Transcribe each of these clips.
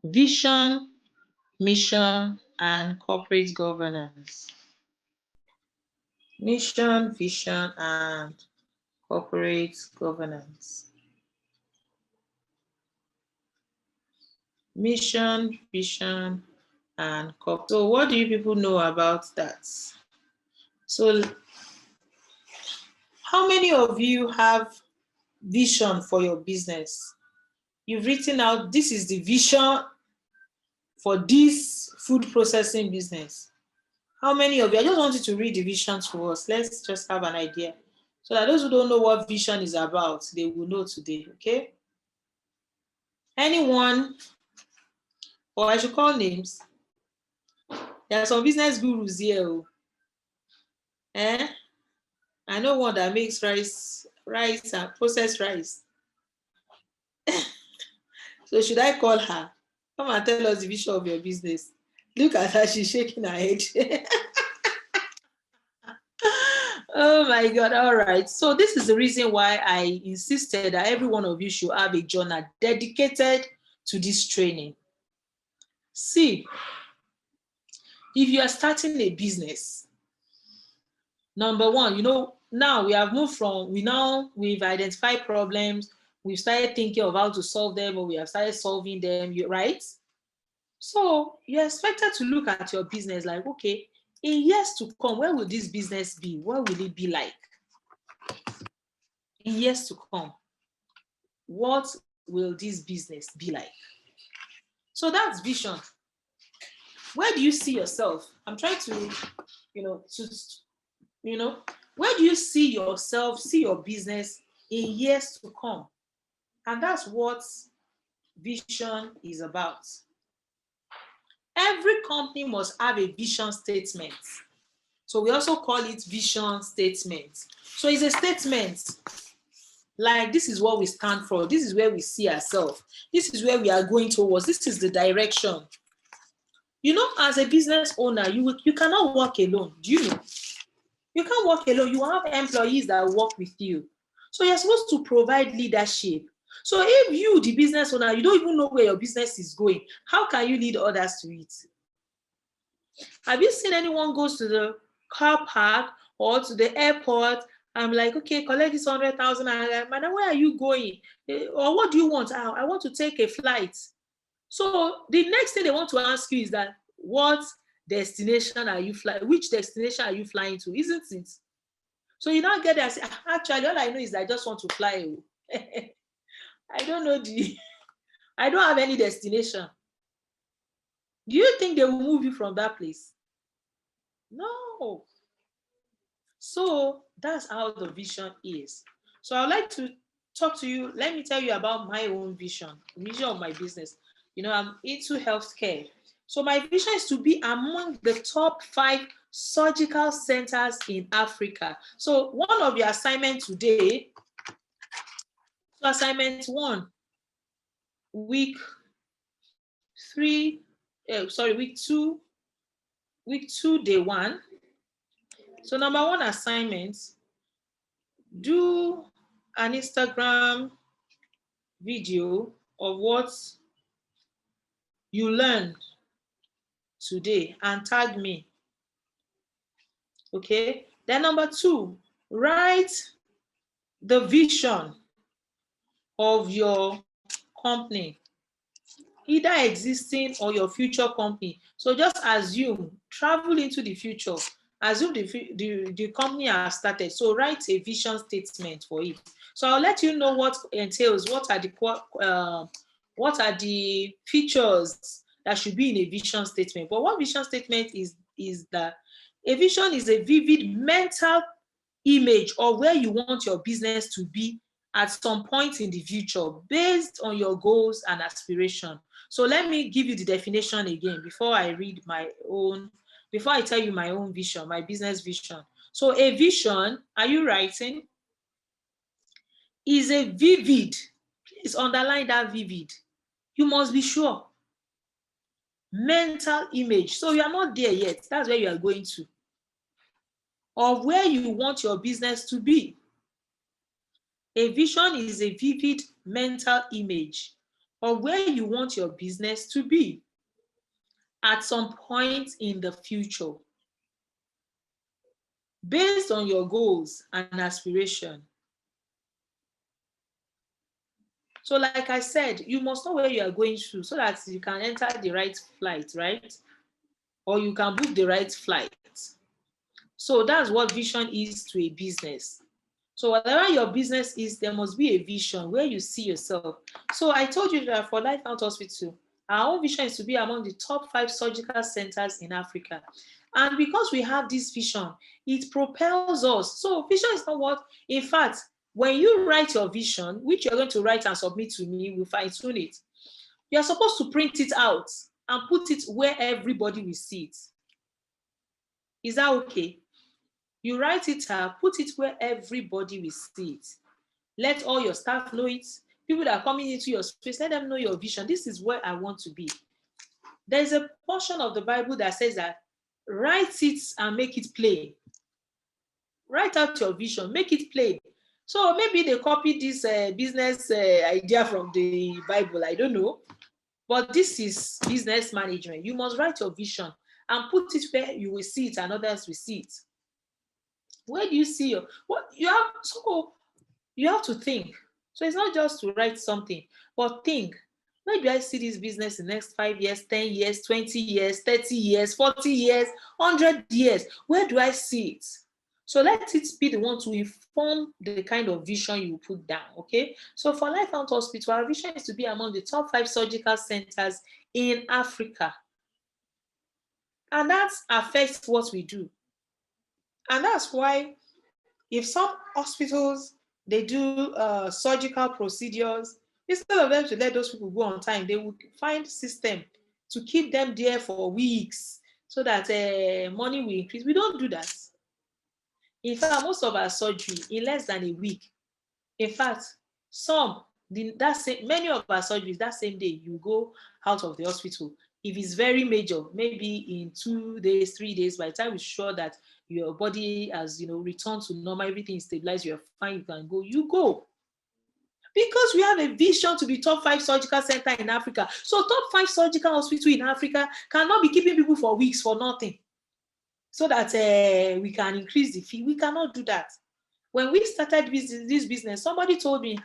Vision, mission, and corporate governance. Mission, vision, and corporate governance. Mission, vision, and corporate. So what do you people know about that? So how many of you have vision for your business? You've written out, this is the vision for this food processing business. How many of you? I just want you to read the vision to us. Let's just have an idea. So that those who don't know what vision is about, they will know today, okay? Anyone, or I should call names. There are some business gurus here. I know one that makes rice and processed rice. So should I call her? Come and tell us the vision of your business. Look at her, she's shaking her head. Oh my God, all right. So this is the reason why I insisted that every one of you should have a journal dedicated to this training. See, if you are starting a business, number one, now we have moved from, we've identified problems, we've started thinking of how to solve them, or we have started solving them, right? So you're expected to look at your business like, okay, in years to come, where will this business be? What will it be like? In years to come, what will this business be like? So that's vision. Where do you see yourself? I'm trying to, where do you see yourself, see your business in years to come? And that's what vision is about. Every company must have a vision statement. So we also call it vision statement. So it's a statement like, this is what we stand for. This is where we see ourselves. This is where we are going towards. This is the direction. As a business owner, you cannot work alone. Do you know? You can't work alone. You have employees that work with you. So you're supposed to provide leadership. So if you, the business owner, you don't even know where your business is going, how can you lead others to it? Have you seen anyone goes to the car park or to the airport? I'm like, okay, collect this 100,000. Madam, where are you going? Or what do you want? I want to take a flight. So the next thing they want to ask you is that, what destination are you flying? Which destination are you flying to? Isn't it? So you don't get there and say, actually, all I know is I just want to fly. I don't know I don't have any destination. Do you think they will move you from that place? No. So that's how the vision is. So I'd like to talk to you. Let me tell you about my own vision of my business. I'm into healthcare. So my vision is to be among the top 5 surgical centers in Africa. So one of your assignments today, so assignment 1, week 2, day 1. So number 1 assignment, do an Instagram video of what you learned today and tag me. Okay. Then number 2, write the vision of your company, either existing or your future company. So just assume, travel into the future, assume the company has started. So write a vision statement for it. So I'll let you know what entails, what are the features that should be in a vision statement. But what vision statement is that a vision is a vivid mental image of where you want your business to be at some point in the future based on your goals and aspiration. So let me give you the definition again before I tell you my own vision, my business vision. So a vision, are you writing? Is a vivid, please underline that vivid. You must be sure. Mental image. So you are not there yet. That's where you are going to. Of where you want your business to be. A vision is a vivid mental image or where you want your business to be at some point in the future, based on your goals and aspiration. So like I said, you must know where you are going to so that you can enter the right flight, right? Or you can book the right flight. So that's what vision is to a business. So whatever your business is, there must be a vision where you see yourself. So I told you that for Life Out Hospital, our own vision is to be among the top 5 surgical centers in Africa. And because we have this vision, it propels us. So vision is not what, in fact, when you write your vision, which you're going to write and submit to me, we'll fine tune it. You're supposed to print it out and put it where everybody will see it. Is that okay? You write it out, put it where everybody will see it. Let all your staff know it. People that are coming into your space, let them know your vision. This is where I want to be. There's a portion of the Bible that says that write it and make it plain. Write out your vision, make it plain. So maybe they copied this business idea from the Bible, I don't know. But this is business management. You must write your vision and put it where you will see it and others will see it. Where do you see your, what you have? So you have to think. So it's not just to write something, but think. Where do I see this business in the next 5 years, 10 years, 20 years, 30 years, 40 years, 100 years? Where do I see it? So let it be the one to inform the kind of vision you put down, okay? So for Life Out Hospital, our vision is to be among the top 5 surgical centers in Africa. And that affects what we do. And that's why if some hospitals, they do surgical procedures, instead of them to let those people go on time, they would find system to keep them there for weeks so that money will increase. We don't do that. In fact, most of our surgery in less than a week. In fact, many of our surgeries that same day you go out of the hospital. If it's very major, maybe in 2 days, 3 days, by the time we're sure that your body has returned to normal, everything is stabilized, you're fine, you can go, you go. Because we have a vision to be top 5 surgical center in Africa. So top 5 surgical hospital in Africa cannot be keeping people for weeks for nothing so that we can increase the fee. We cannot do that. When we started this business, somebody told me,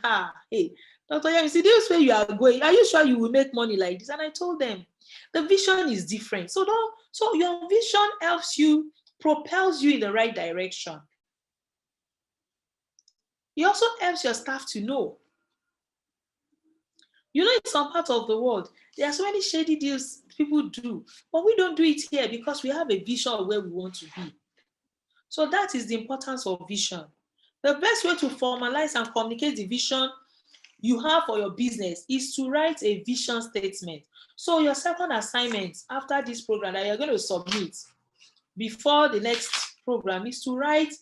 hey, Dr. Yemi, see this way you are going, are you sure you will make money like this? And I told them, the vision is different. So your vision helps you, propels you in the right direction. It also helps your staff to know. In some parts of the world, there are so many shady deals people do, but we don't do it here because we have a vision of where we want to be. So that is the importance of vision. The best way to formalize and communicate the vision you have for your business is to write a vision statement. So your second assignment after this program that you're going to submit before the next program is to write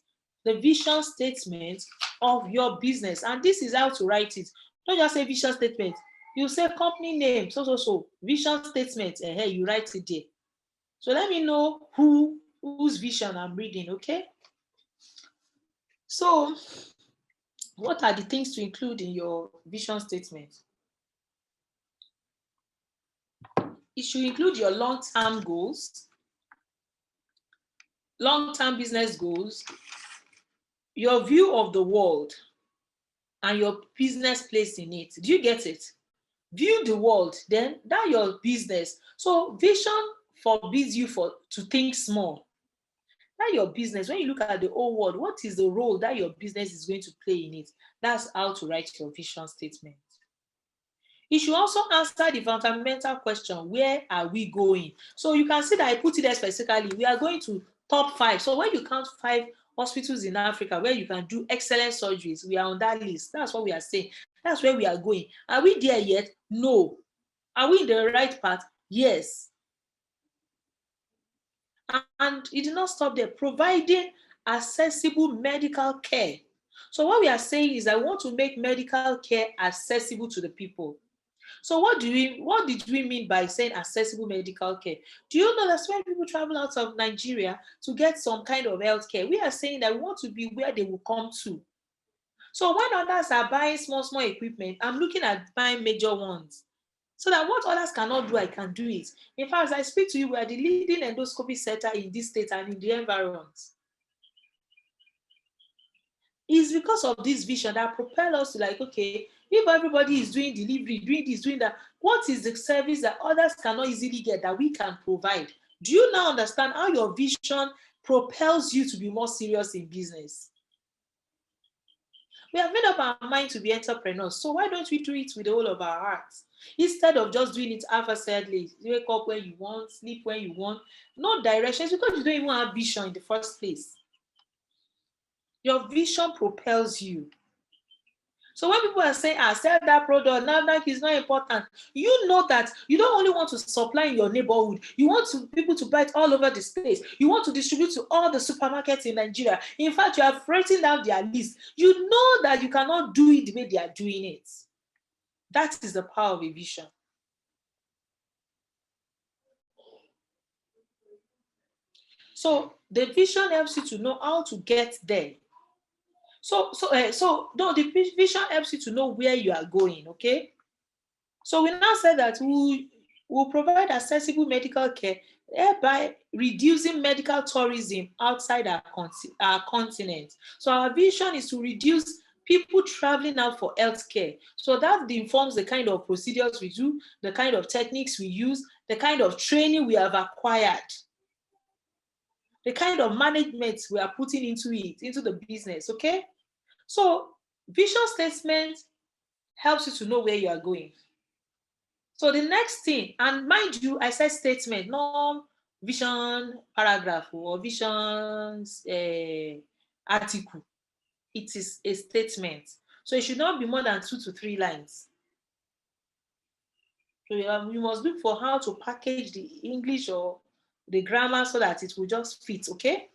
the vision statement of your business. And this is how to write it. Don't just say vision statement. You say company name, so, vision statement, you write it there. So let me know whose vision I'm reading, okay? So what are the things to include in your vision statement? It should include your long-term goals, long-term business goals, your view of the world, and your business place in it. Do you get it? View the world, then that's your business. So vision forbids you to think small. That's your business. When you look at the whole world, what is the role that your business is going to play in it? That's how to write your vision statement. It should also answer the fundamental question, where are we going? So you can see that I put it there specifically. We are going to top 5. So when you count 5 hospitals in Africa where you can do excellent surgeries, we are on that list. That's what we are saying. That's where we are going. Are we there yet? No. Are we in the right path? Yes. And it did not stop there. Providing accessible medical care. So what we are saying is I want to make medical care accessible to the people. So what did we mean by saying accessible medical care? Do you know that when people travel out of Nigeria to get some kind of health care, we are saying that we want to be where they will come to. So when others are buying small equipment, I'm looking at buying major ones. So that what others cannot do, I can do it. In fact, as I speak to you, we are the leading endoscopy center in this state and in the environment. It's because of this vision that propel us to like, okay, if everybody is doing delivery, doing this, doing that, what is the service that others cannot easily get that we can provide? Do you now understand how your vision propels you to be more serious in business? We have made up our mind to be entrepreneurs, so why don't we do it with the whole of our hearts? Instead of just doing it half-assedly, wake up when you want, sleep when you want, no directions, because you don't even have vision in the first place. Your vision propels you. So when people are saying, sell that product, now that is not important, you know that you don't only want to supply in your neighborhood, you want people to buy it all over the state. You want to distribute to all the supermarkets in Nigeria. In fact, you have written down their list. You know that you cannot do it the way they are doing it. That is the power of a vision. So the vision helps you to know how to get there. So no, the vision helps you to know where you are going, okay? So we now say that we will provide accessible medical care, thereby reducing medical tourism outside our continent. So our vision is to reduce people traveling out for healthcare. So that informs the kind of procedures we do, the kind of techniques we use, the kind of training we have acquired, the kind of management we are putting into it, into the business, okay? So vision statement helps you to know where you are going. So the next thing, and mind you, I said statement, not vision paragraph or vision article. It is a statement. So it should not be more than 2 to 3 lines. So you must look for how to package the English or the grammar so that it will just fit, okay?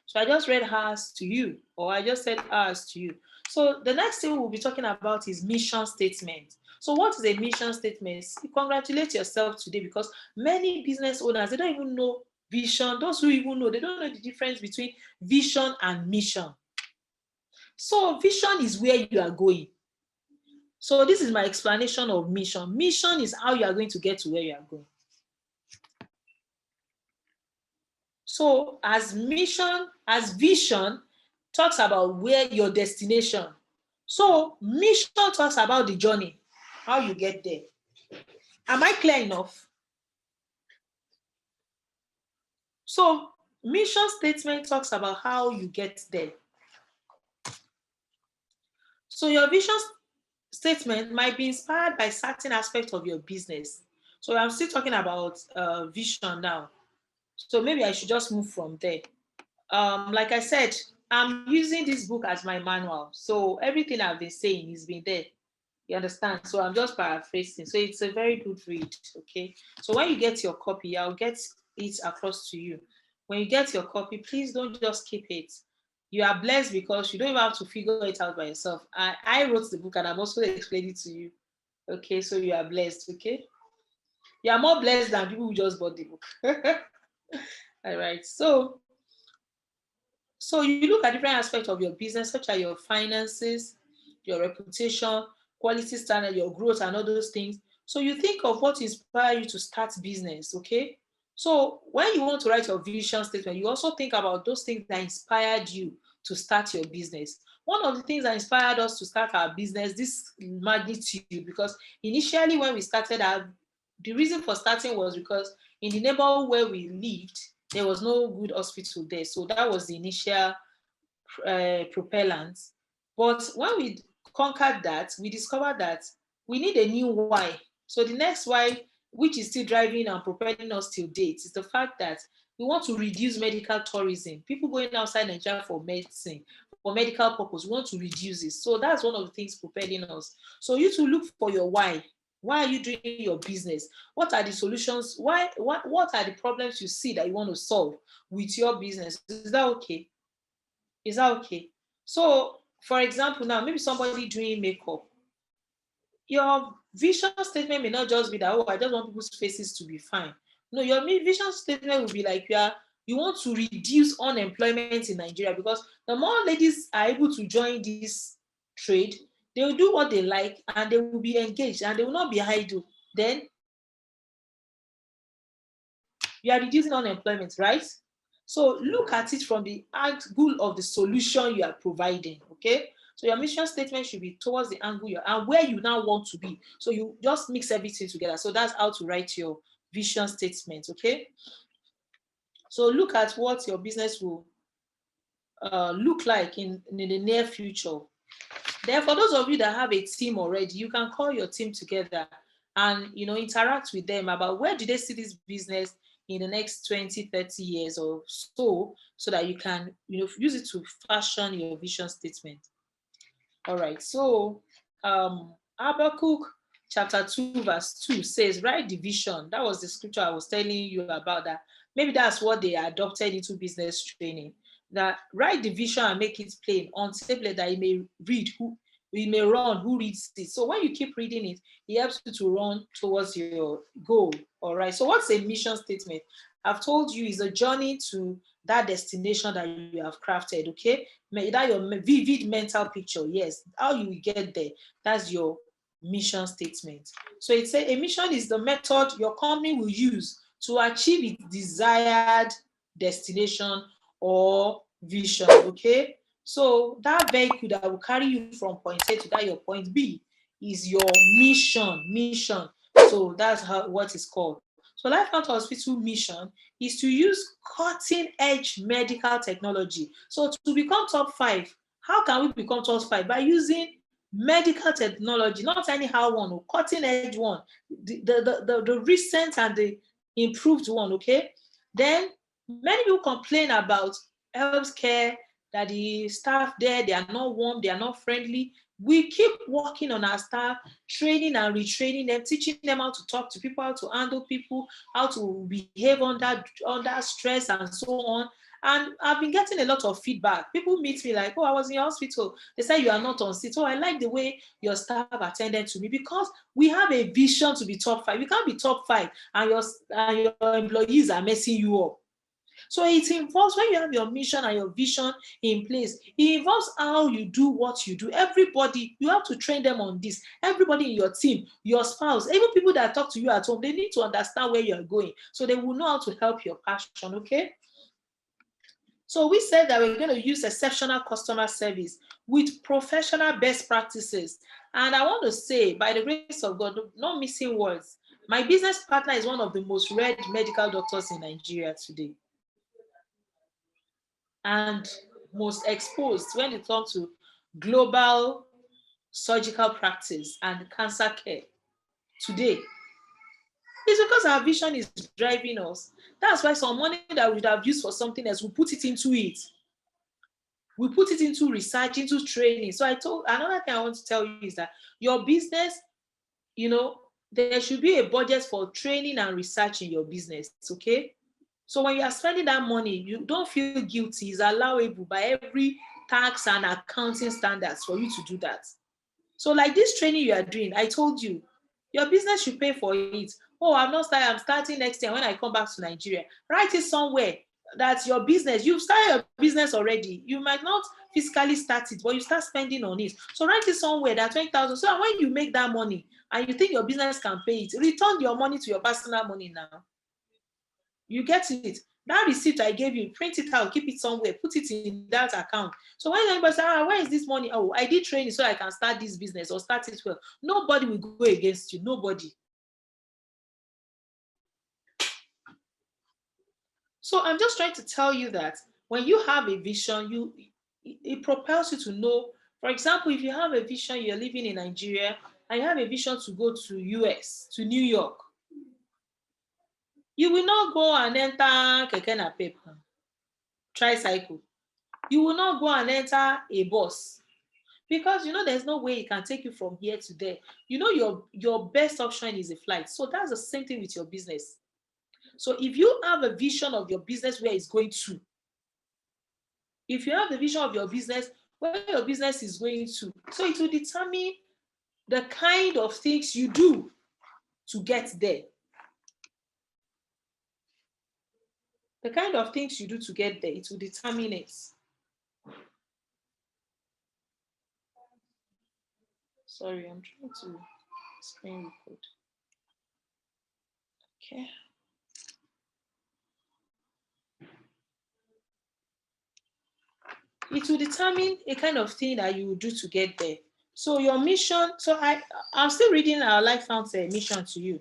So I just read hers to you, or I just said ours to you. So the next thing we'll be talking about is mission statement. So what is a mission statement? You congratulate yourself today because many business owners, they don't even know vision. Those who even know, they don't know the difference between vision and mission. So vision is where you are going. So this is my explanation of mission. Mission is how you are going to get to where you are going. So as vision talks about where your destination. So mission talks about the journey, how you get there. Am I clear enough? So mission statement talks about how you get there. So your vision statement might be inspired by certain aspects of your business. So I'm still talking about vision now. So maybe I should just move from there. Like I said, I'm using this book as my manual. So everything I've been saying has been there. You understand? So I'm just paraphrasing. So it's a very good read, okay? So when you get your copy, I'll get it across to you. When you get your copy, please don't just keep it. You are blessed because you don't even have to figure it out by yourself. I wrote the book and I'm also explaining it to you. Okay, so you are blessed, okay? You are more blessed than people who just bought the book. All right, so you look at different aspects of your business, such as your finances, your reputation, quality standard, your growth, and all those things. So you think of what inspired you to start business, okay? So when you want to write your vision statement, you also think about those things that inspired you to start your business. One of the things that inspired us to start our business, this magnitude, because initially when we started the reason for starting was because in the neighborhood where we lived, there was no good hospital there. So that was the initial propellant. But when we conquered that, we discovered that we need a new why. So the next why, which is still driving and propelling us till date, is the fact that we want to reduce medical tourism. People going outside Nigeria for medicine, for medical purpose, we want to reduce it. So that's one of the things propelling us. So you to look for your why. Why are you doing your business? What are the solutions? What are the problems you see that you want to solve with your business? Is that okay? Is that okay? So, for example, now maybe somebody doing makeup. Your vision statement may not just be that, oh, I just want people's faces to be fine. No, your vision statement will be like you want to reduce unemployment in Nigeria, because the more ladies are able to join this trade, they will do what they like and they will be engaged and they will not be idle. then you are reducing unemployment, right? So look at it from the angle of the solution you are providing, okay? So your mission statement should be towards the angle you're and where you now want to be. So you just mix everything together. So that's how to write your vision statement, okay? So look at what your business will look like in the near future. Then for those of you that have a team already, you can call your team together and interact with them about where do they see this business in the next 20, 30 years or so that you can use it to fashion your vision statement. All right, so Habakkuk chapter 2 verse 2 says, write the vision. That was the scripture I was telling you about. That maybe that's what they adopted into business training, that write the vision and make it plain on tablet that you may read, we may run who reads it. So when you keep reading it, it helps you to run towards your goal. All right, so what's a mission statement? I've told you is a journey to that destination that you have crafted, okay? That your vivid mental picture, yes, how you will get there, that's your mission statement. So it's a mission is the method your company will use to achieve its desired destination or vision, okay? So that vehicle that will carry you from point A to that your point B is your mission. So that's what it's called. So Lifecounter Hospital mission is to use cutting-edge medical technology. So to become top 5, how can we become top 5? By using medical technology, not anyhow one, cutting-edge one, the recent and the improved one, okay? Then many people complain about healthcare, that the staff there, they are not warm, they are not friendly. We keep working on our staff, training and retraining them, teaching them how to talk to people, how to handle people, how to behave under stress and so on. And I've been getting a lot of feedback. People meet me like, oh, I was in your hospital. They say you are not on seat. Oh, I like the way your staff attended to me, because we have a vision to be top 5. You can't be top 5 and your employees are messing you up. So it involves, when you have your mission and your vision in place, it involves how you do what you do. Everybody, you have to train them on this. Everybody in your team, your spouse, even people that talk to you at home, they need to understand where you're going so they will know how to help your passion, okay? So we said that we're going to use exceptional customer service with professional best practices. And I want to say, by the grace of God, not missing words, my business partner is one of the most read medical doctors in Nigeria today, and most exposed when it comes to global surgical practice and cancer care today. It's because our vision is driving us. That's why some money that we would have used for something else, we put it into it. We put it into research, into training. So another thing I want to tell you is that your business, there should be a budget for training and research in your business, okay? So when you are spending that money, you don't feel guilty. It's allowable by every tax and accounting standards for you to do that. So like this training you are doing, I told you, your business should pay for it. Oh, I'm not starting, I'm starting next year when I come back to Nigeria. Write it somewhere that your business, you've started your business already. You might not physically start it, but you start spending on it. So write it somewhere that 20,000. So when you make that money and you think your business can pay it, return your money to your personal money now. You get it? That receipt I gave you, print it out, keep it somewhere, put it in that account. So when anybody says, where is this money? Oh, I did training so I can start this business or start it well. Nobody will go against you. Nobody. So I'm just trying to tell you that when you have a vision, it propels you to know. For example, if you have a vision, you're living in Nigeria, and you have a vision to go to US, to New York, you will not go and enter keke napep, tricycle. You will not go and enter a bus, because there's no way it can take you from here to there. Your best option is a flight. So that's the same thing with your business. So if you have a vision of your business where it's going to, if you have the vision of your business where your business is going to, so it will determine the kind of things you do to get there. The kind of things you do to get there, it will determine it. Sorry, I'm trying to screen record. Okay. It will determine a kind of thing that you will do to get there. So your mission, I'm still reading our Life Found mission to you.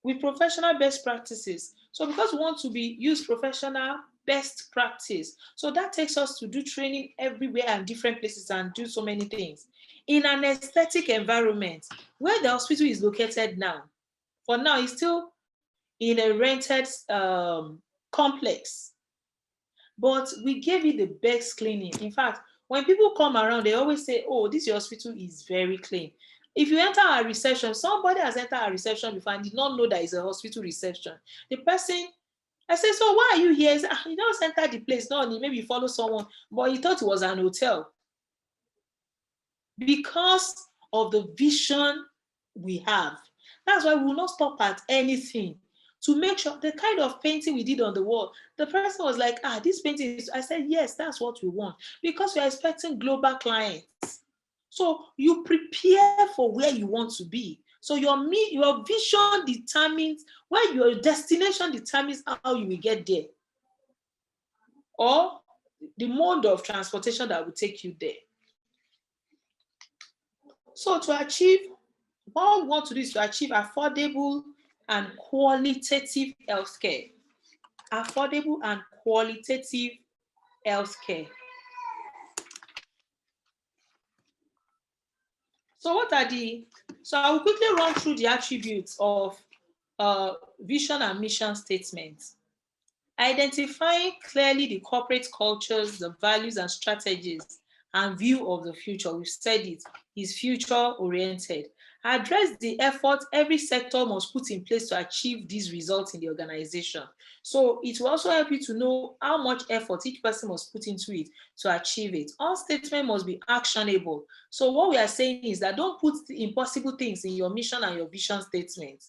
With professional best practices. So because we want to use professional best practice, so that takes us to do training everywhere and different places and do so many things. In an aesthetic environment where the hospital is located now, for now it's still in a rented complex, but we gave it the best cleaning. In fact, when people come around, they always say, oh, this hospital is very clean. If you enter a reception, somebody has entered a reception before and did not know that it's a hospital reception. The person, I say, so why are you here? He said, you just entered the place. No, maybe you follow someone, but he thought it was an hotel. Because of the vision we have. That's why we will not stop at anything to make sure the kind of painting we did on the wall. The person was like, this painting is, I said, yes, that's what we want, because we are expecting global clients. So you prepare for where you want to be. So your vision determines where your destination determines how you will get there, or the mode of transportation that will take you there. So to achieve, what we want to do is to achieve affordable and qualitative healthcare. Affordable and qualitative healthcare. So I will quickly run through the attributes of vision and mission statements. Identifying clearly the corporate cultures, the values and strategies and view of the future. We've said it is future oriented. Address the effort every sector must put in place to achieve these results in the organization. So it will also help you to know how much effort each person must put into it to achieve it. All statements must be actionable. So what we are saying is that don't put impossible things in your mission and your vision statement.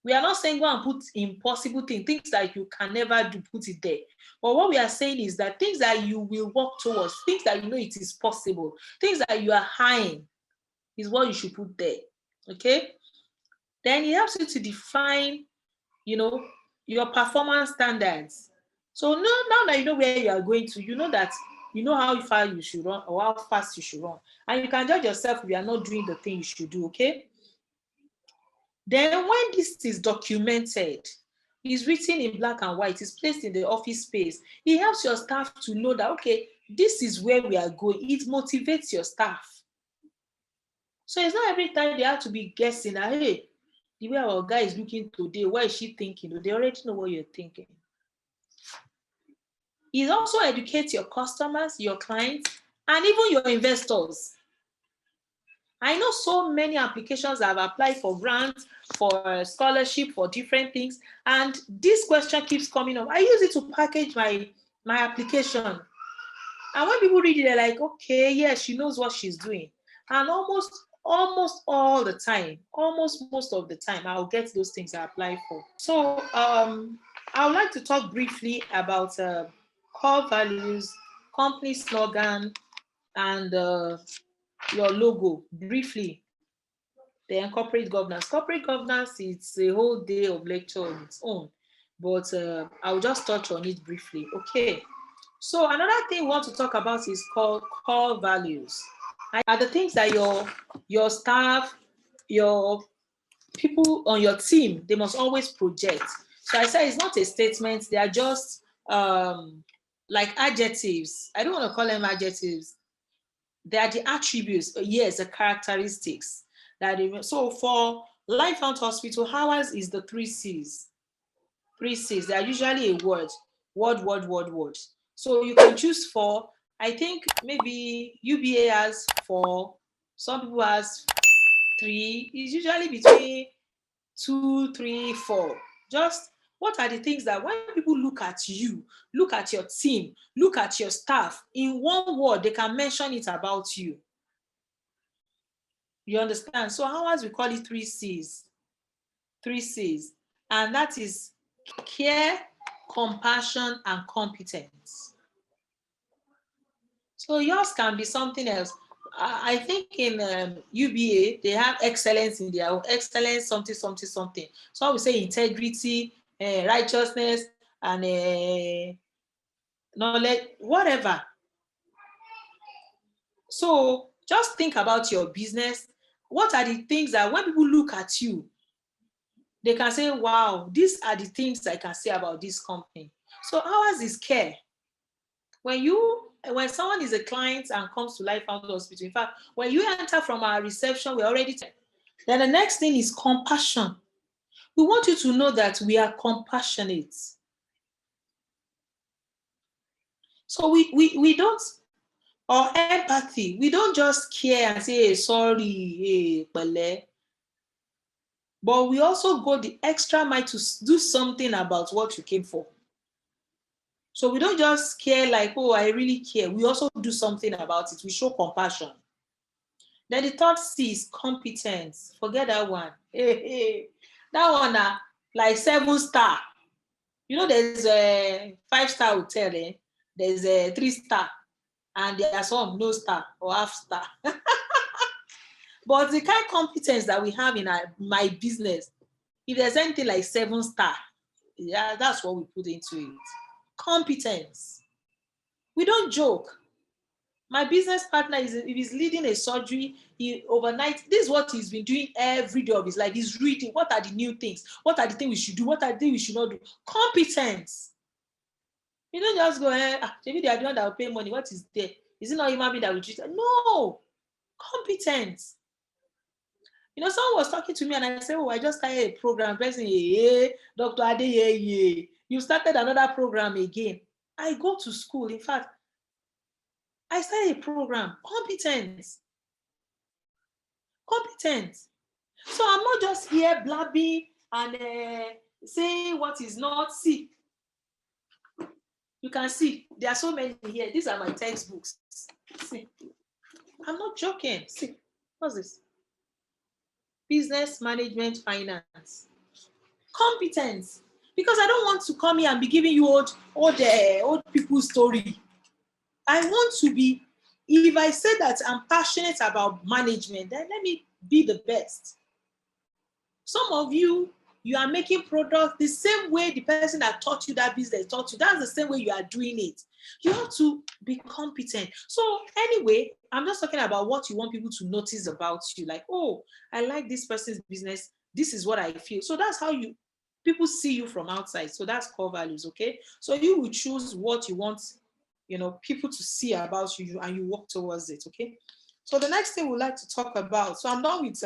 We are not saying go and put impossible things that you can never do, put it there. But what we are saying is that things that you will work towards, things that you know it is possible, things that you are eyeing is what you should put there. Okay? Then it helps you to define, your performance standards. So now that you know where you are going to, you know that you know how far you should run or how fast you should run. And you can judge yourself if you are not doing the thing you should do, okay? Then when this is documented, it's written in black and white, it's placed in the office space, it helps your staff to know that, okay, this is where we are going. It motivates your staff. So it's not every time they have to be guessing, hey, the way our guy is looking today, what is she thinking? They already know what you're thinking. It also educates your customers, your clients, and even your investors. I know so many applications have applied for grants, for scholarship, for different things, and this question keeps coming up. I use it to package my application. And when people read it, they're like, okay, yes, she knows what she's doing. And almost all the time, almost most of the time, I'll get those things I apply for. So I would like to talk briefly about core values, company slogan, and your logo briefly. Then corporate governance. Corporate governance, it's a whole day of lecture on its own, but I'll just touch on it briefly. Okay. So another thing we want to talk about is called core values. Are the things that your staff, your people on your team, they must always project. So I say it's not a statement, they are just like adjectives. I don't want to call them adjectives. They are the attributes, yes, the characteristics. So for Life Found Hospital, ours is the 3 C's. 3 C's, they are usually a word. Word. So you can choose 4. I think maybe UBA has 4, some people has 3. It's usually between 2, 3, 4. Just what are the things that when people look at you, look at your team, look at your staff, in one word, they can mention it about you. You understand? So ours, we call it 3 C's. 3 C's. And that is care, compassion, and competence. So yours can be something else. I think in UBA, they have excellence in their own, excellence, something, something, something. So I would say integrity, righteousness, and knowledge, whatever. So just think about your business. What are the things that when people look at you, they can say, wow, these are the things I can say about this company. So ours is care. When someone is a client and comes to Life Out Hospital, in fact, when you enter from our reception, we're already. Then the next thing is compassion. We want you to know that we are compassionate. So we don't, or empathy, we don't just care and say, hey, sorry, hey, pele. But we also go the extra mile to do something about what you came for. So we don't just care like, oh, I really care. We also do something about it. We show compassion. Then the third C is competence. Forget that one. Hey. That one, like 7-star. You know, there's a 5-star hotel, there's a 3-star, and there are some no star or half star. But the kind of competence that we have in my business, if there's anything like 7-star, yeah, that's what we put into it. Competence. We don't joke. My business partner if he's leading a surgery, overnight, this is what he's been doing every day of his life. He's reading, what are the new things? What are the things we should do? What are the things we should not do? Competence. You don't just go, maybe they are the one that will pay money. What is there? Is it not human being that will treat? No. Competence. You know, someone was talking to me and I said, oh, I just started a program. Person, hey, Dr. Adeyeye, you started another program again. I go to school. In fact, I started a program. Competence. Competence. So I'm not just here blabbing and saying what is not. See, you can see there are so many here. These are my textbooks. See, I'm not joking. See, what's this? Business management, finance. Competence. Because I don't want to come here and be giving you old people's story. I want to be, if I say that I'm passionate about management, then let me be the best. Some of you are making products the same way the person that taught you that business taught you. That's the same way you are doing it. You have to be competent. So anyway, I'm just talking about what you want people to notice about you. Like, oh, I like this person's business. This is what I feel. So that's how people see you from outside. So that's core values, okay? So you will choose what you want, people to see about you and you work towards it, okay? So the next thing we'd like to talk about, so I'm done with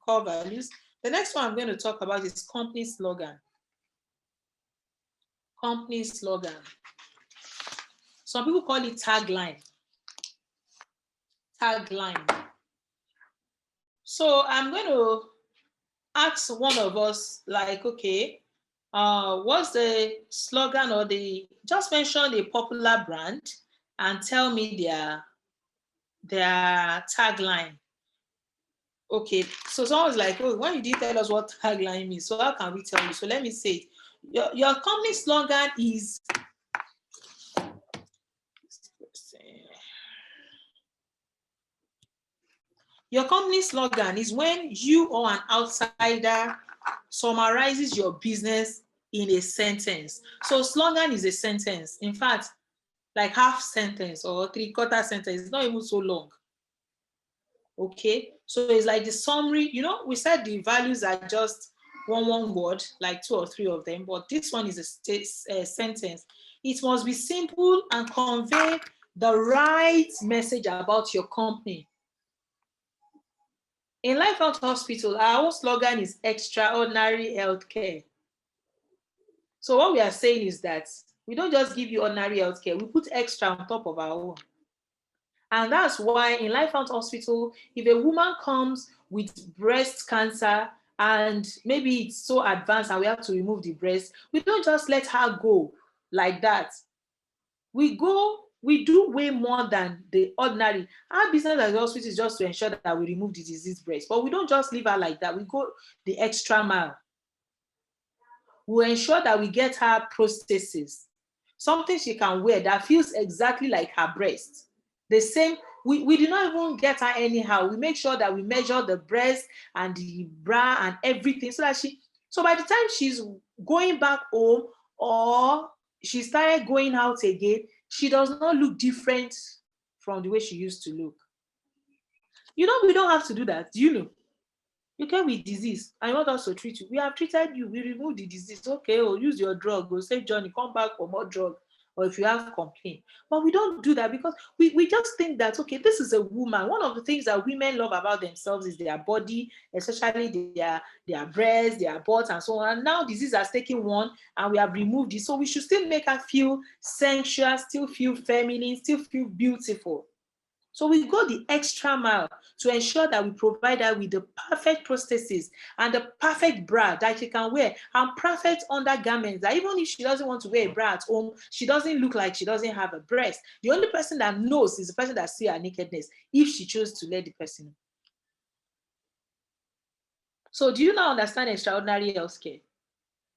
core values. The next one I'm going to talk about is company slogan. Company slogan. Some people call it tagline. Tagline. So I'm going to ask one of us, like, okay, what's the slogan or just mention a popular brand and tell me their tagline. Okay, so someone's like, oh, why did you tell us what tagline means? So how can we tell you? So let me say it. Your company slogan is, your company slogan is when you or an outsider summarizes your business in a sentence. So slogan is a sentence. In fact, like half sentence or 3/4 sentence. It's not even so long. Okay, so it's like the summary. We said the values are just one word, like 2 or 3 of them, but this one is a sentence. It must be simple and convey the right message about your company. In Life Out Hospital, our own slogan is extraordinary healthcare. So what we are saying is that we don't just give you ordinary healthcare, we put extra on top of our own. And that's why in Life Out Hospital, if a woman comes with breast cancer and maybe it's so advanced and we have to remove the breast, we don't just let her go like that. We do way more than the ordinary. Our business as a hospital is just to ensure that we remove the diseased breast, but we don't just leave her like that. We go the extra mile. We ensure that we get her prosthesis, something she can wear that feels exactly like her breast. The same, we did not even get her anyhow. We make sure that we measure the breast and the bra and everything so that so by the time she's going back home or she started going out again, she does not look different from the way she used to look. You know, we don't have to do that. Do you know? You came with disease and you want us to treat you. We have treated you. We removed the disease. Okay, oh, use your drug. We'll say, Johnny, come back for more drug. Or if you have complaint. But we don't do that because we just think that, okay, this is a woman. One of the things that women love about themselves is their body, especially their breasts, their butts, and so on. And now disease has taken one and we have removed it. So we should still make her feel sensual, still feel feminine, still feel beautiful. So we go the extra mile to ensure that we provide her with the perfect prosthesis and the perfect bra that she can wear and perfect undergarments that even if she doesn't want to wear a bra at home, she doesn't look like she doesn't have a breast. The only person that knows is the person that sees her nakedness if she chose to let the person know. So do you now understand extraordinary healthcare?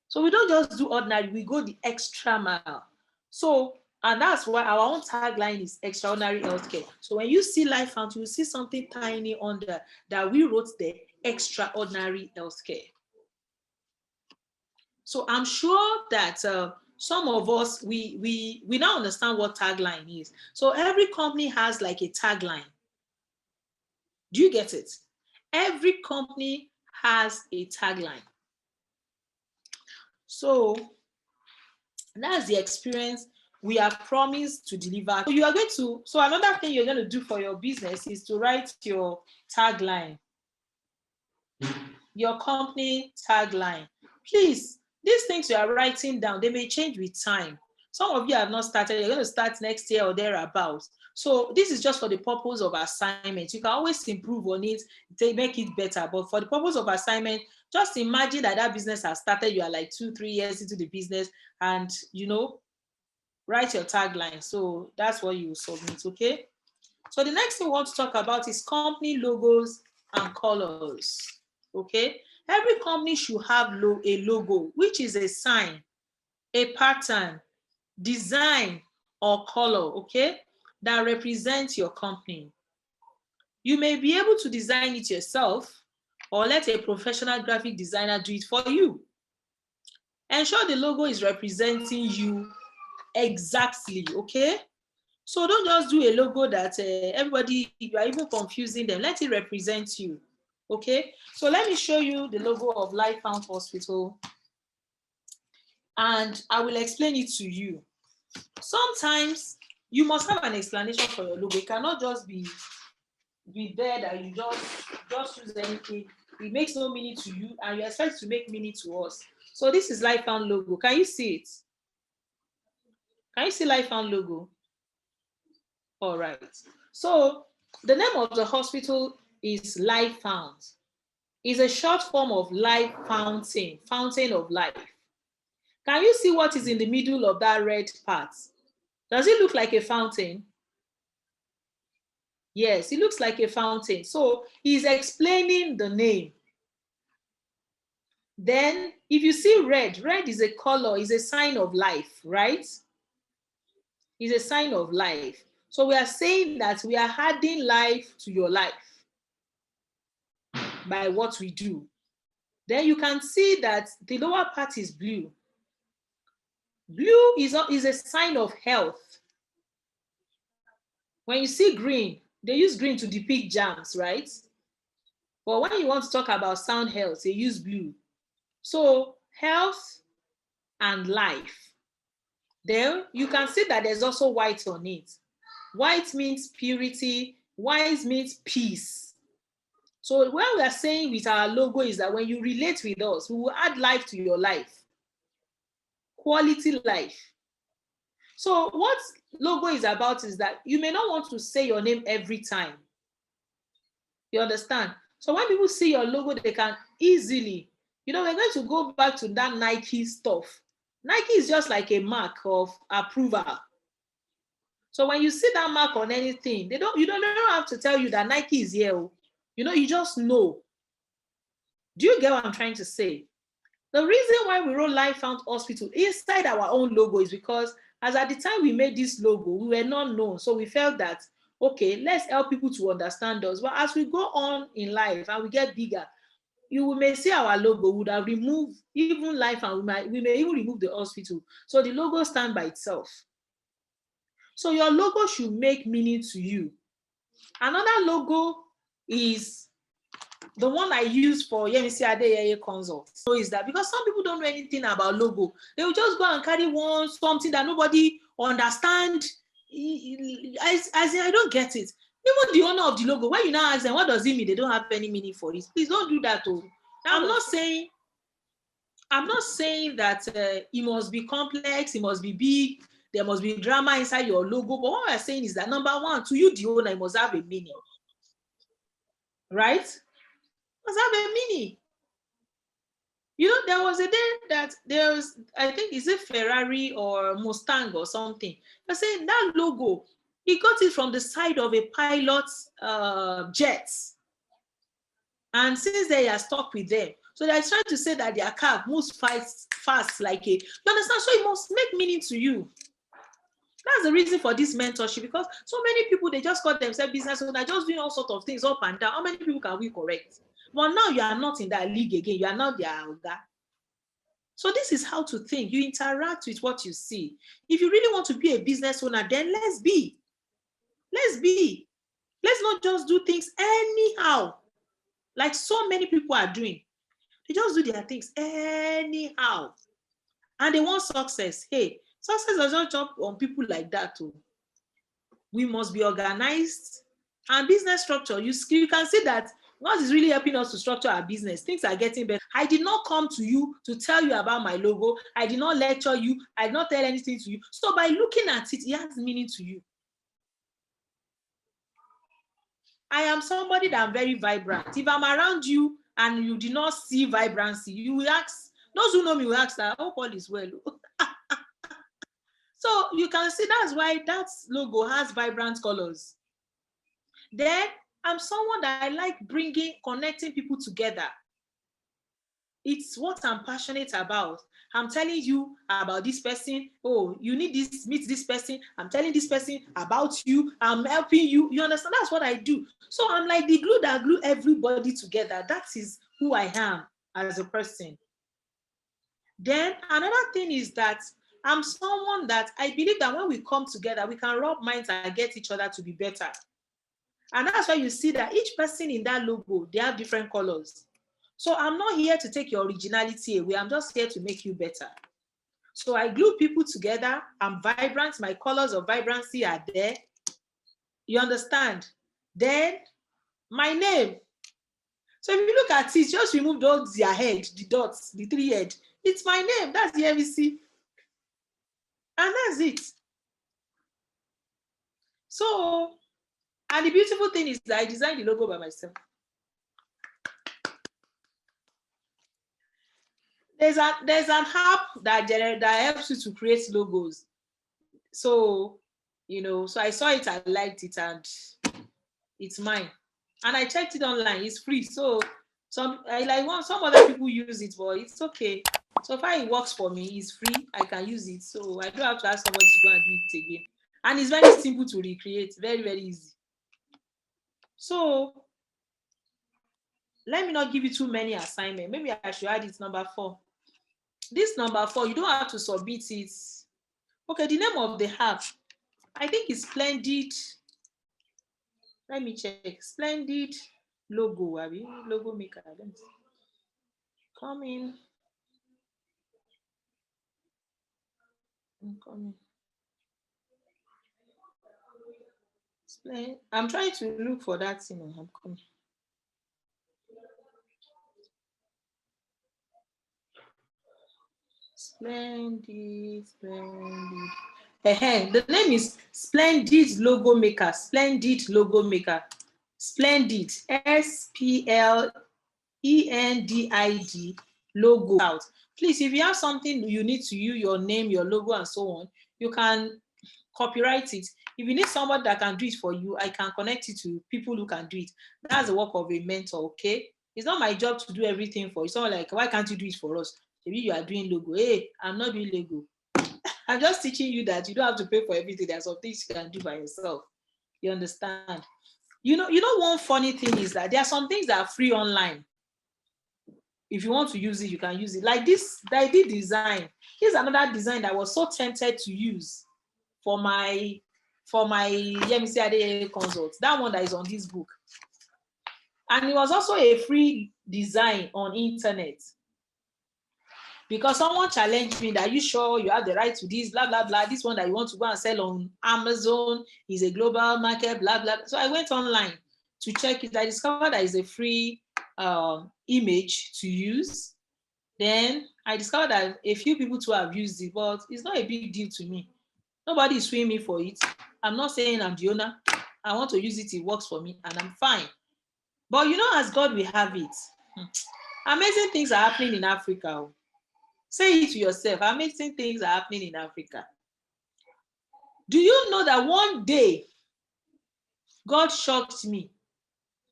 So we don't just do ordinary, we go the extra mile. So, and that's why our own tagline is extraordinary healthcare. So when you see Life Found, you will see something tiny under that we wrote there, extraordinary healthcare. So I'm sure that some of us, we now understand what tagline is. So every company has like a tagline. Do you get it? Every company has a tagline. So that's the experience we are promised to deliver. So you are going to, so another thing you're going to do for your business is to write your tagline, your company tagline. Please, these things you are writing down, they may change with time. Some of you have not started, you're going to start next year or thereabouts. So this is just for the purpose of assignment. You can always improve on it, to make it better. But for the purpose of assignment, just imagine that business has started, you are like 2-3 years into the business and, you know, write your tagline. So that's what you will submit, okay? So the next thing we want to talk about is company logos and colors, okay? Every company should have a logo, which is a sign, a pattern, design, or color, okay, that represents your company. You may be able to design it yourself or let a professional graphic designer do it for you. Ensure the logo is representing you exactly, okay? So don't just do a logo that everybody, you are even confusing them. Let it represent you, okay? So let me show you the logo of Life Found Hospital and I will explain it to you. Sometimes you must have an explanation for your logo. It cannot just be there that you just use anything. It makes no meaning to you and you expect to make meaning to us. So this is Life Found logo. Can you see it? Can you see Life Found logo? All right. So the name of the hospital is Life Found. It's a short form of life fountain, fountain of life. Can you see what is in the middle of that red part? Does it look like a fountain? Yes, it looks like a fountain. So he's explaining the name. Then if you see red is a color, is a sign of life, right? It's a sign of life. So we are saying that we are adding life to your life by what we do. Then you can see that the lower part is blue. Blue is a sign of health. When you see green, they use green to depict germs, right? But when you want to talk about sound health, they use blue. So health and life. Then you can see that there's also white on it. White means purity, white means peace. So what we are saying with our logo is that when you relate with us, we will add life to your life. Quality life. So what logo is about is that you may not want to say your name every time. You understand? So when people see your logo, they can easily, we're going to go back to that Nike stuff. Nike is just like a mark of approval. So when you see that mark on anything, you don't have to tell you that Nike is here. You just know. Do you get what I'm trying to say? The reason why we wrote Life Found Hospital inside our own logo is because as at the time we made this logo, we were not known. So we felt that, okay, let's help people to understand us. But as we go on in life and we get bigger, you may see our logo would have removed even life, and we may even remove the hospital. So the logo stand by itself. So your logo should make meaning to you. Another logo is the one I use for Yemisi Adeyeye consult. So is that because some people don't know anything about logo, they will just go and carry something that nobody understand. I don't get it. Even the owner of the logo, when you now ask them what does it mean, they don't have any meaning for it. Please don't do that. I'm not saying that it must be complex, it must be big, there must be drama inside your logo. But what we're saying is that, number one, to you, the owner, it must have a meaning. Right? It must have a meaning. You know, there was a day that there was, I think, is it Ferrari or Mustang or something? They're saying that logo, he got it from the side of a pilot's jet. And since they are stuck with them, so they're trying to say that their car moves fast like a, you understand? So it must make meaning to you. That's the reason for this mentorship, because so many people, they just call themselves business owners, just doing all sorts of things up and down. How many people can we correct? But now you are not in that league again. You are not their Oga. So this is how to think. You interact with what you see. If you really want to be a business owner, then let's be. Let's be. Let's not just do things anyhow, like so many people are doing. They just do their things anyhow. And they want success. Hey, success does not jump on people like that too. We must be organized. And business structure, you can see that God is really helping us to structure our business. Things are getting better. I did not come to you to tell you about my logo. I did not lecture you. I did not tell anything to you. So by looking at it, it has meaning to you. I am somebody that I'm very vibrant. If I'm around you and you did not see vibrancy, you will ask, those who know me will ask that, I hope all is well. So you can see that's why that logo has vibrant colors. Then I'm someone that I like connecting people together. It's what I'm passionate about. I'm telling you about this person. Oh, you need this, meet this person. I'm telling this person about you. I'm helping you. You understand? That's what I do. So I'm like the glue that glue everybody together. That is who I am as a person. Then another thing is that I'm someone that I believe that when we come together, we can rub minds and get each other to be better. And that's why you see that each person in that logo, they have different colors. So I'm not here to take your originality away. I'm just here to make you better. So I glue people together. I'm vibrant. My colors of vibrancy are there. You understand? Then my name. So if you look at it, just remove those, their head, the dots, the 3 head. It's my name. That's the MVC. And that's it. So, and the beautiful thing is that I designed the logo by myself. There's an app that helps you to create logos. So, so I saw it, I liked it, and it's mine. And I checked it online, it's free. So some other people use it, but it's okay. So far it works for me, it's free, I can use it. So I don't have to ask somebody to go and do it again. And it's very simple to recreate, very, very easy. So let me not give you too many assignments. Maybe I should add it number 4. This number 4, you don't have to submit it. Okay, the name of the app, I think it's Splendid. Let me check. Splendid logo. Logo maker. Come in. I'm coming. I'm trying to look for that thing. I'm coming. Splendid. The name is Splendid Logo Maker. Splendid Logo Maker. Splendid. SPLENDID logo out. Please, if you have something you need to use your name, your logo, and so on, you can copyright it. If you need somebody that can do it for you, I can connect you to people who can do it. That's the work of a mentor, okay? It's not my job to do everything for you. It's not like, why can't you do it for us? Maybe you are doing logo. Hey, I'm not doing logo. I'm just teaching you that you don't have to pay for everything. There are some things you can do by yourself. You understand? You know, one funny thing is that there are some things that are free online. If you want to use it, you can use it. Like this, I did design. Here's another design that I was so tempted to use for my Yemisi Adeyeye consult. That one that is on this book. And it was also a free design on internet. Because someone challenged me that, you sure you have the right to this, blah, blah, blah. This one that you want to go and sell on Amazon is a global market, blah, blah. So I went online to check it. I discovered that it's a free image to use. Then I discovered that a few people too have used it, but it's not a big deal to me. Nobody is suing me for it. I'm not saying I'm the owner. I want to use it. It works for me and I'm fine. But you know, as God will have it, amazing things are happening in Africa. Say it to yourself. Amazing things are happening in Africa. Do you know that one day God shocked me?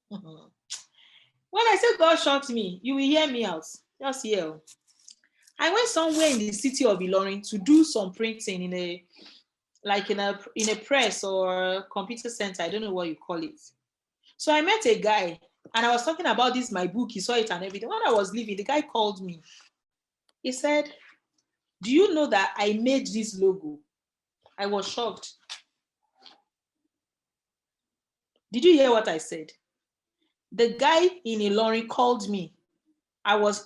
When I say God shocked me, you will hear me out. Just hear. I went somewhere in the city of Ilorin to do some printing in a press or computer center. I don't know what you call it. So I met a guy and I was talking about this, my book. He saw it and everything. When I was leaving, the guy called me. He said, do you know that I made this logo? I was shocked. Did you hear what I said? The guy in Ilorin called me.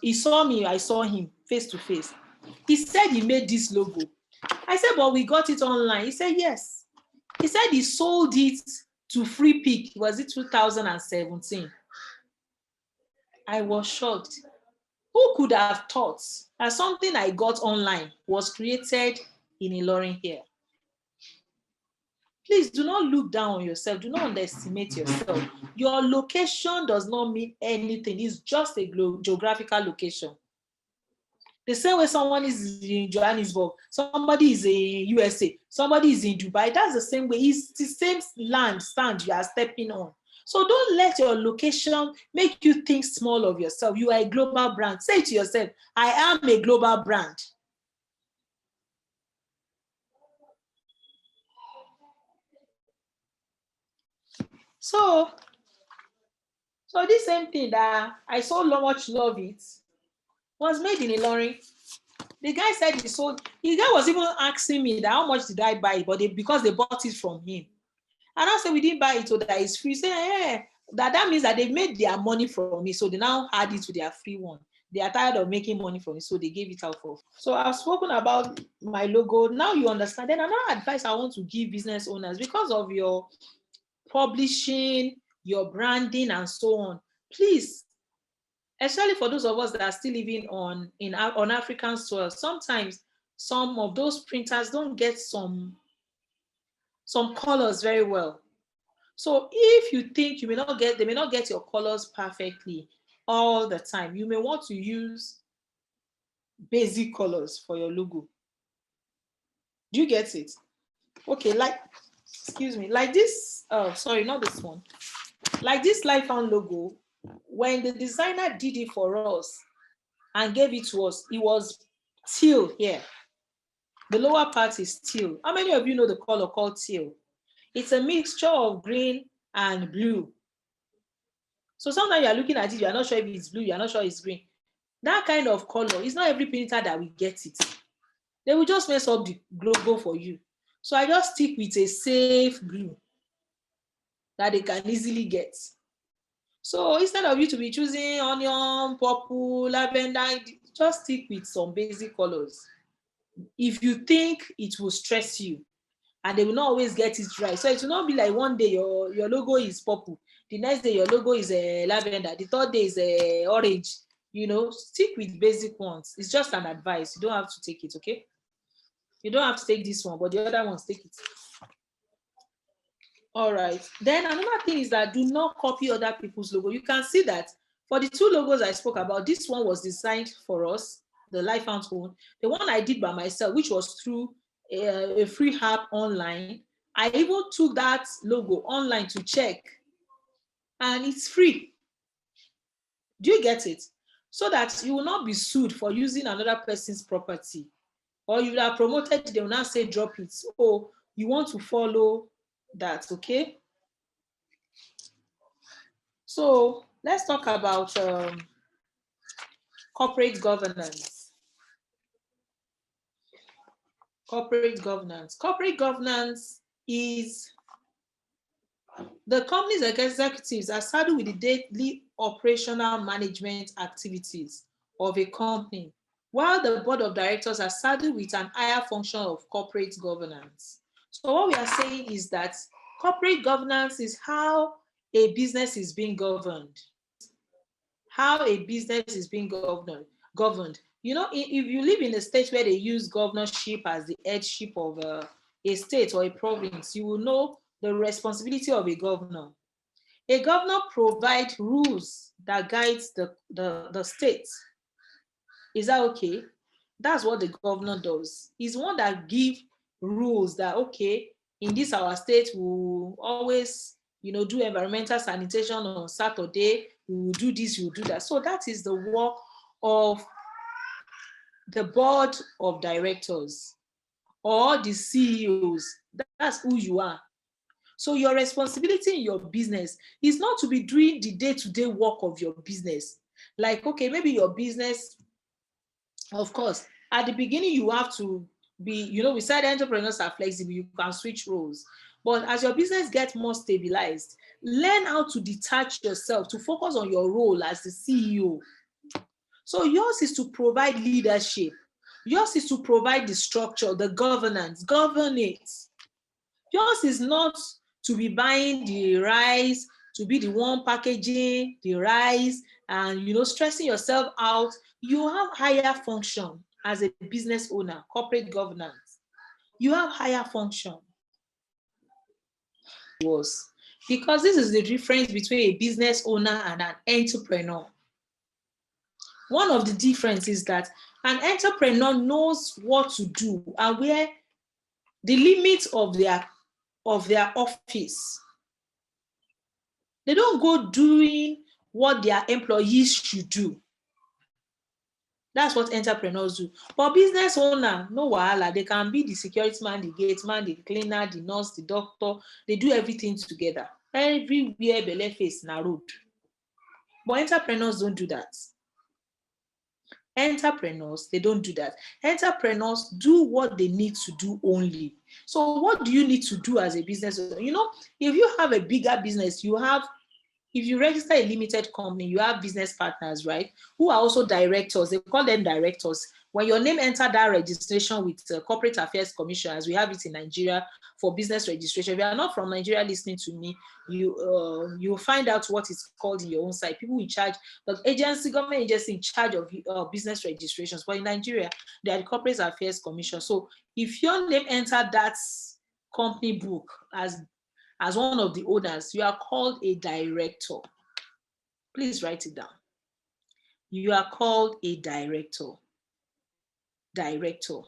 He saw me, I saw him face to face. He said he made this logo. I said, but we got it online. He said, yes. He said he sold it to Free Pick. Was it 2017? I was shocked. Who could have thought that something I got online was created in Ilorin here? Please do not look down on yourself. Do not underestimate yourself. Your location does not mean anything. It's just a geographical location. The same way someone is in Johannesburg, somebody is in USA, somebody is in Dubai. That's the same way. It's the same stand you are stepping on. So don't let your location make you think small of yourself. You are a global brand. Say to yourself, I am a global brand. So this same thing that I so much love it was made in Ilorin. The guy said he sold. The guy was even asking me that how much did I buy it, but because they bought it from him. And I said we didn't buy it, so that it's free. He said, yeah, that means that they made their money from me, so they now add it to their free one. They are tired of making money from it, so they gave it out for. So I've spoken about my logo. Now you understand. Then another advice I want to give business owners, because of your publishing, your branding, and so on, please, especially for those of us that are still living on African soil, sometimes some of those printers don't get some colors very well. So if you think they may not get your colors perfectly all the time, you may want to use basic colors for your logo. Do you get it? Okay, excuse me, like this, sorry, not this one. Like this Life Found logo, when the designer did it for us and gave it to us, it was teal here. The lower part is teal. How many of you know the color called teal? It's a mixture of green and blue. So sometimes you are looking at it, you are not sure if it's blue, you are not sure it's green. That kind of color, it's not every printer that will get it. They will just mess up the logo for you. So I just stick with a safe blue that they can easily get. So instead of you to be choosing onion, purple, lavender, just stick with some basic colors. If you think it will stress you, and they will not always get it right. So it will not be like one day your logo is purple, the next day your logo is lavender, the third day is orange. Stick with basic ones. It's just an advice. You don't have to take it, okay? You don't have to take this one, but the other ones, take it. All right. Then another thing is that do not copy other people's logo. You can see that for the two logos I spoke about, this one was designed for us, the Life Found one. The one I did by myself, which was through a free app online, I even took that logo online to check, and it's free. Do you get it? So that you will not be sued for using another person's property, or you are promoted, they will now say drop it. Oh, you want to follow that, okay? So let's talk about corporate governance. Corporate governance. Corporate governance is the company's executives are saddled with the daily operational management activities of a company, while the board of directors are saddled with an higher function of corporate governance. So what we are saying is that corporate governance is how a business is being governed. How a business is being governed. You know, if you live in a state where they use governorship as the headship of a state or a province, you will know the responsibility of a governor. A governor provides rules that guides the state. Is that okay? That's what the governor does. He's one that gives rules that, okay, in this our state, we'll always, do environmental sanitation on Saturday. We will do this, we will do that. So that is the work of the board of directors or the CEOs. That's who you are. So your responsibility in your business is not to be doing the day-to-day work of your business. Like, okay, maybe your business, of course, at the beginning you have to be, we said entrepreneurs are flexible, you can switch roles. But as your business gets more stabilized, learn how to detach yourself to focus on your role as the CEO. So yours is to provide leadership. Yours is to provide the structure, the governance, govern it. Yours is not to be buying the rice, to be the one packaging the rice and, stressing yourself out. You have higher function as a business owner, corporate governance. You have higher function. Because this is the difference between a business owner and an entrepreneur. One of the differences is that an entrepreneur knows what to do and where the limits of their office. They don't go doing what their employees should do. That's what entrepreneurs do. But business owner, no wahala. They can be the security man, the gate man, the cleaner, the nurse, the doctor. They do everything together. Everywhere belle face na road. But entrepreneurs don't do that. Entrepreneurs, they don't do that. Entrepreneurs do what they need to do only. So what do you need to do as a business owner? If you have a bigger business, if you register a limited company, you have business partners, right? Who are also directors. They call them directors. When your name entered that registration with the Corporate Affairs Commission, as we have it in Nigeria for business registration, if you are not from Nigeria listening to me, you'll find out what it's called in your own side. People in charge, the government agency in charge of business registrations. But in Nigeria, they are the Corporate Affairs Commission. So if your name entered that company book as one of the owners, you are called a director. Please write it down. You are called a director. Director.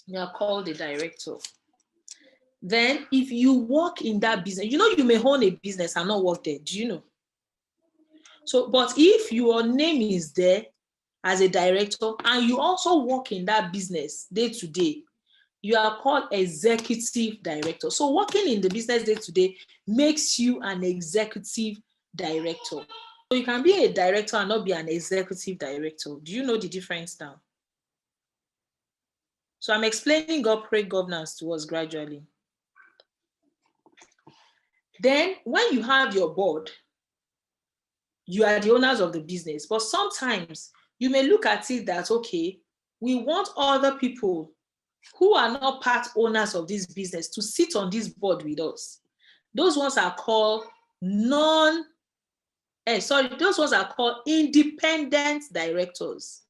You are called a director. Then if you work in that business, you may own a business and not work there. Do you know? So, but if your name is there as a director and you also work in that business day to day, you are called executive director. So working in the business day to day makes you an executive director. So you can be a director and not be an executive director. Do you know the difference now? So I'm explaining corporate governance to us gradually. Then when you have your board, you are the owners of the business. But sometimes you may look at it that, okay, we want other people who are not part owners of this business to sit on this board with us. Those ones are called those ones are called independent directors.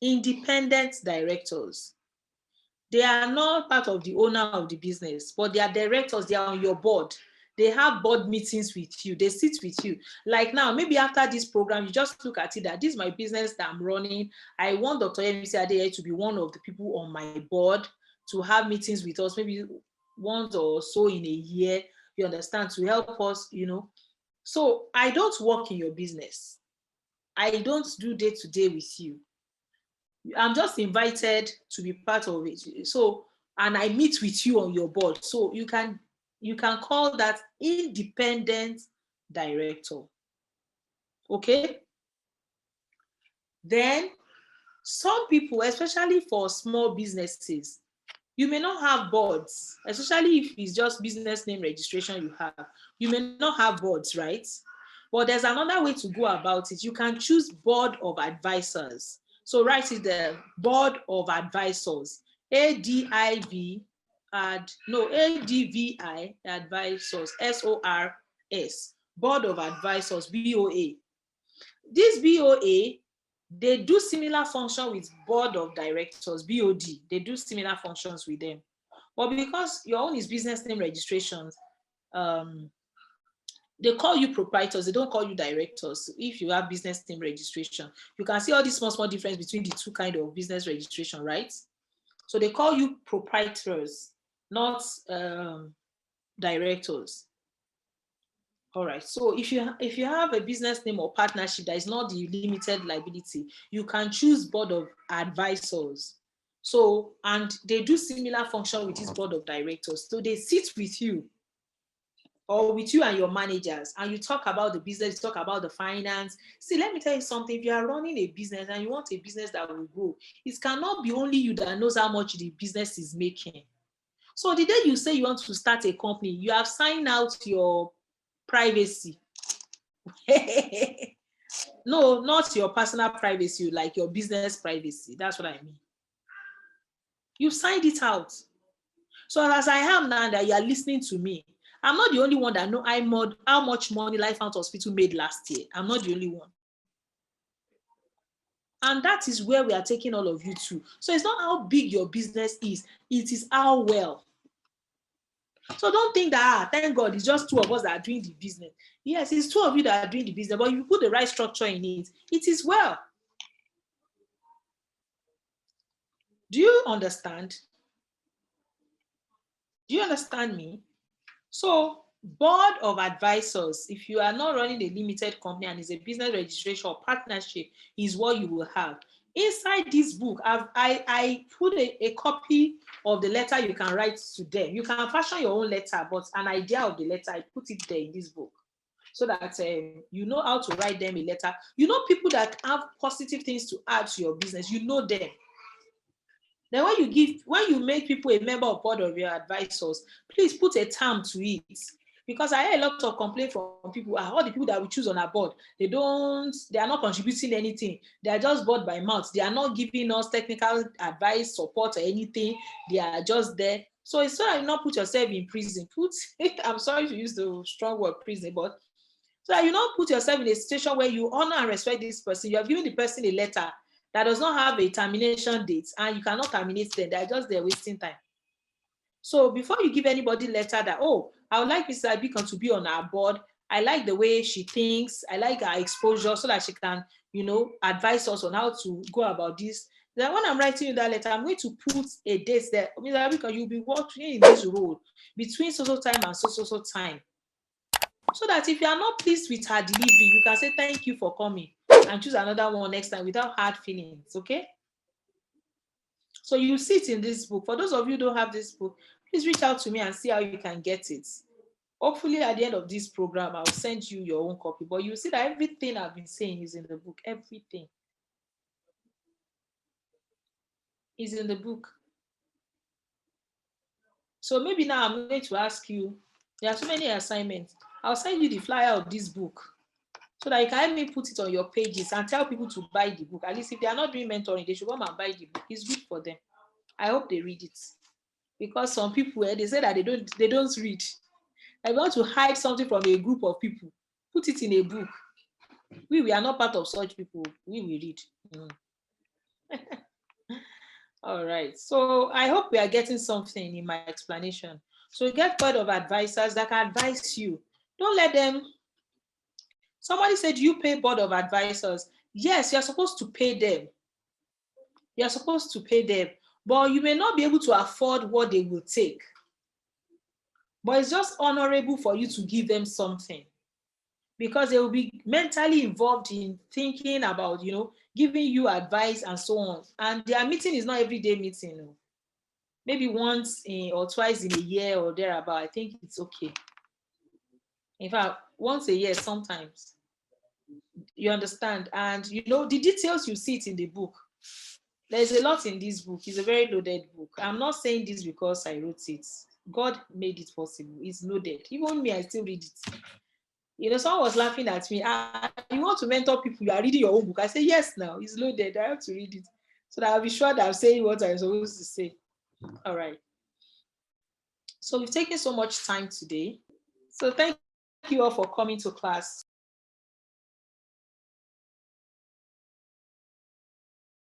Independent directors. They are not part of the owner of the business, but they are directors. They are on your board. They have board meetings with you. They sit with you. Like now, maybe after this program, you just look at it that this is my business that I'm running. I want Dr. Yemisi Adeye to be one of the people on my board to have meetings with us, maybe once or so in a year, you understand, to help us, So I don't work in your business. I don't do day-to-day with you. I'm just invited to be part of it. So, and I meet with you on your board. So you can call that independent director. Okay? Then some people, especially for small businesses, you may not have boards, especially if it's just business name registration you have. You may not have boards, right? But there's another way to go about it. You can choose board of advisors. So write it there, board of advisors, ADIV, ADVI, advisors, SORS, board of advisors, BOA. This BOA, they do similar function with board of directors, BOD. They do similar functions with them. But because your own is business name registrations, they call you proprietors. They don't call you directors. If you have business name registration, you can see all this small difference between the two kind of business registration, right? So they call you proprietors, not directors. All right. So if you have a business name or partnership that is not the limited liability, you can choose board of advisors. So, and they do similar function with this board of directors. So they sit with you or with you and your managers, and you talk about the business, you talk about the finance. See, let me tell you something. If you are running a business and you want a business that will grow, it cannot be only you that knows how much the business is making. So the day you say you want to start a company, you have signed out your privacy. No, not your personal privacy, like your business privacy. That's what I mean. You signed it out. So as I am now that you are listening to me, I'm not the only one that know how much money Lifehouse Hospital made last year. I'm not the only one. And that is where we are taking all of you to. So it's not how big your business is, it is how well. So don't think that, thank God, it's just two of us that are doing the business. Yes, it's two of you that are doing the business, but you put the right structure in it, it is well. Do you understand? Do you understand me? So, board of advisors, if you are not running a limited company and it's a business registration or partnership, is what you will have. Inside this book, I put a copy of the letter you can write to them. You can fashion your own letter, but an idea of the letter, I put it there in this book so that you know how to write them a letter. You know people that have positive things to add to your business, you know them. Then when you make people a member of board of your advisors, please put a term to it. Because I hear a lot of complaints from people, all the people that we choose on our board, they are not contributing anything. They are just board by mouth. They are not giving us technical advice, support, or anything. They are just there. So it's so that you not put yourself in prison. I'm sorry to use the strong word prison, but so that you not put yourself in a situation where you honor and respect this person. You have given the person a letter that does not have a termination date, and you cannot terminate them. They're just there wasting time. So before you give anybody letter that, oh, I would like Mrs. Ibikon to be on our board. I like the way she thinks. I like her exposure so that she can, advise us on how to go about this. Then when I'm writing you that letter, I'm going to put a date there. Mrs. Ibikon, you'll be working in this role between so time and so time. So that if you are not pleased with her delivery, you can say thank you for coming and choose another one next time without hard feelings, okay? So you see it in this book. For those of you who don't have this book, please reach out to me and see how you can get it. Hopefully at the end of this program, I'll send you your own copy. But you see that everything I've been saying is in the book. Everything is in the book. So maybe now I'm going to ask you, there are so many assignments. I'll send you the flyer of this book so that you can help me put it on your pages and tell people to buy the book. At least if they are not doing mentoring, they should come and buy the book. It's good for them. I hope they read it. Because some people, they say that they don't read. I want to hide something from a group of people. Put it in a book. We are not part of such people. We will read. All right. So I hope we are getting something in my explanation. So you get board of advisors that can advise you. Don't let them. Somebody said, you pay board of advisors. Yes, you're supposed to pay them. You're supposed to pay them. But you may not be able to afford what they will take. But it's just honorable for you to give them something. because they will be mentally involved in thinking about, giving you advice and so on. And their meeting is not everyday meeting. Maybe once or twice in a year or thereabout. I think it's okay. In fact, once a year sometimes. You understand? And the details, you see it in the book. There's a lot in this book. It's a very loaded book. I'm not saying this because I wrote it. God made it possible. It's loaded. Even me, I still read it. Someone was laughing at me. You want to mentor people, you are reading your own book. I say, yes, now it's loaded. I have to read it so that I'll be sure that I'm saying what I'm supposed to say. All right. So we've taken so much time today. So thank you all for coming to class.